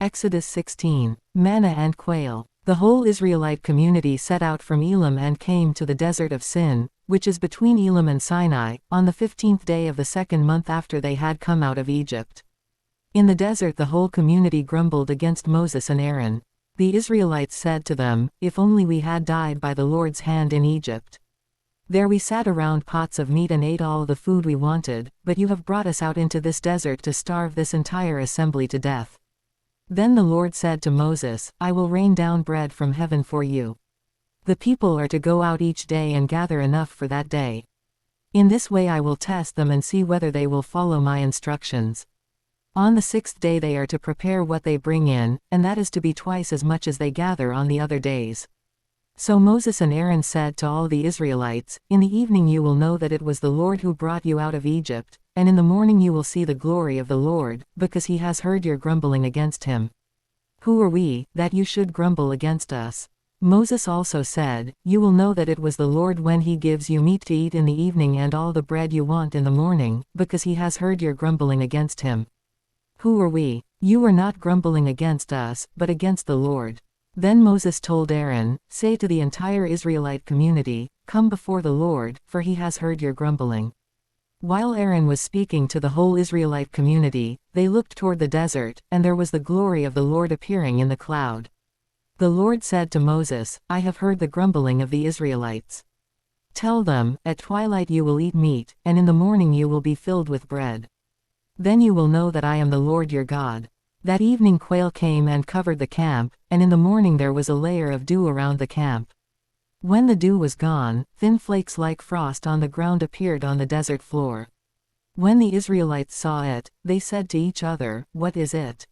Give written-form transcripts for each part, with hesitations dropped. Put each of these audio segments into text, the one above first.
Exodus 16. Manna and quail. The whole Israelite community set out from Elim and came to the desert of Sin, which is between Elim and Sinai, on the 15th day of the 2nd month after they had come out of Egypt. In the desert the whole community grumbled against Moses and Aaron. The Israelites said to them, "If only we had died by the Lord's hand in Egypt. There we sat around pots of meat and ate all the food we wanted, but you have brought us out into this desert to starve this entire assembly to death." Then the Lord said to Moses, "I will rain down bread from heaven for you. The people are to go out each day and gather enough for that day. In this way I will test them and see whether they will follow my instructions. On the 6th day they are to prepare what they bring in, and that is to be twice as much as they gather on the other days." So Moses and Aaron said to all the Israelites, "In the evening you will know that it was the Lord who brought you out of Egypt, and in the morning you will see the glory of the Lord, because he has heard your grumbling against him. Who are we, that you should grumble against us?" Moses also said, "You will know that it was the Lord when he gives you meat to eat in the evening and all the bread you want in the morning, because he has heard your grumbling against him. Who are we? You are not grumbling against us, but against the Lord." Then Moses told Aaron, "Say to the entire Israelite community, 'Come before the Lord, for he has heard your grumbling.'" While Aaron was speaking to the whole Israelite community, they looked toward the desert, and there was the glory of the Lord appearing in the cloud. The Lord said to Moses, "I have heard the grumbling of the Israelites. Tell them, at twilight you will eat meat, and in the morning you will be filled with bread. Then you will know that I am the Lord your God." That evening quail came and covered the camp, and in the morning there was a layer of dew around the camp. When the dew was gone, thin flakes like frost on the ground appeared on the desert floor. When the Israelites saw it, they said to each other, "What is it?"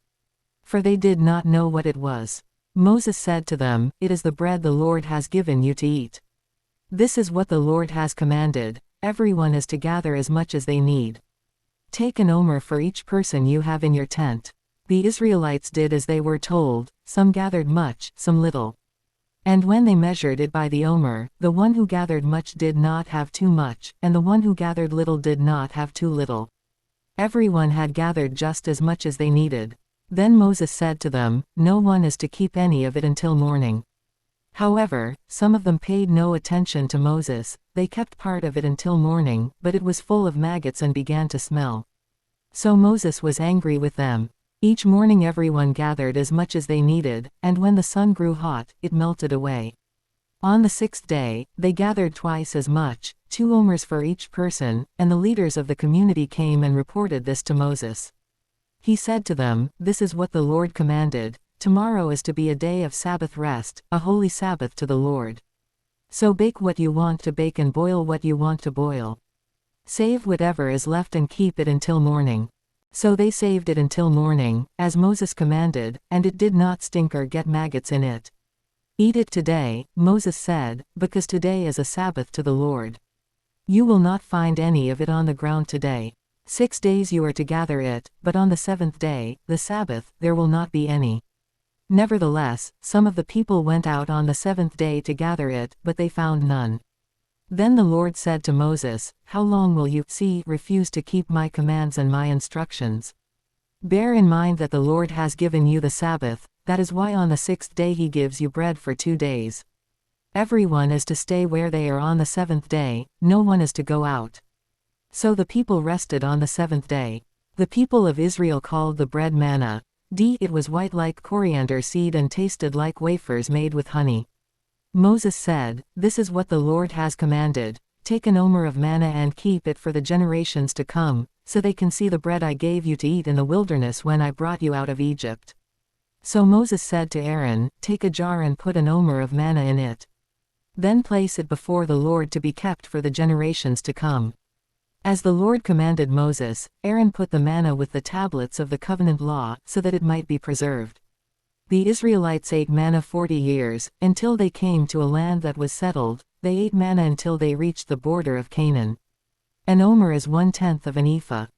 For they did not know what it was. Moses said to them, "It is the bread the Lord has given you to eat. This is what the Lord has commanded, everyone is to gather as much as they need. Take an omer for each person you have in your tent." The Israelites did as they were told, some gathered much, some little. And when they measured it by the omer, the one who gathered much did not have too much, and the one who gathered little did not have too little. Everyone had gathered just as much as they needed. Then Moses said to them, "No one is to keep any of it until morning." However, some of them paid no attention to Moses. They kept part of it until morning, but it was full of maggots and began to smell. So Moses was angry with them. Each morning everyone gathered as much as they needed, and when the sun grew hot, it melted away. On the 6th day, they gathered twice as much, 2 omers for each person, and the leaders of the community came and reported this to Moses. He said to them, "This is what the Lord commanded. Tomorrow is to be a day of Sabbath rest, a holy Sabbath to the Lord. So bake what you want to bake and boil what you want to boil. Save whatever is left and keep it until morning." So they saved it until morning, as Moses commanded, and it did not stink or get maggots in it. "Eat it today," Moses said, "because today is a Sabbath to the Lord. You will not find any of it on the ground today. 6 days you are to gather it, but on the 7th day, the Sabbath, there will not be any." Nevertheless, some of the people went out on the 7th day to gather it, but they found none. Then the Lord said to Moses, "How long will you refuse to keep my commands and my instructions? Bear in mind that the Lord has given you the Sabbath, that is why on the 6th day he gives you bread for 2 days. Everyone is to stay where they are on the 7th day, no one is to go out." So the people rested on the 7th day. The people of Israel called the bread manna. It was white like coriander seed and tasted like wafers made with honey. Moses said, "This is what the Lord has commanded. Take an omer of manna and keep it for the generations to come, so they can see the bread I gave you to eat in the wilderness when I brought you out of Egypt." So Moses said to Aaron, "Take a jar and put an omer of manna in it. Then place it before the Lord to be kept for the generations to come." As the Lord commanded Moses, Aaron put the manna with the tablets of the covenant law, so that it might be preserved. The Israelites ate manna 40 years, until they came to a land that was settled. They ate manna until they reached the border of Canaan. An omer is 1/10 of an ephah.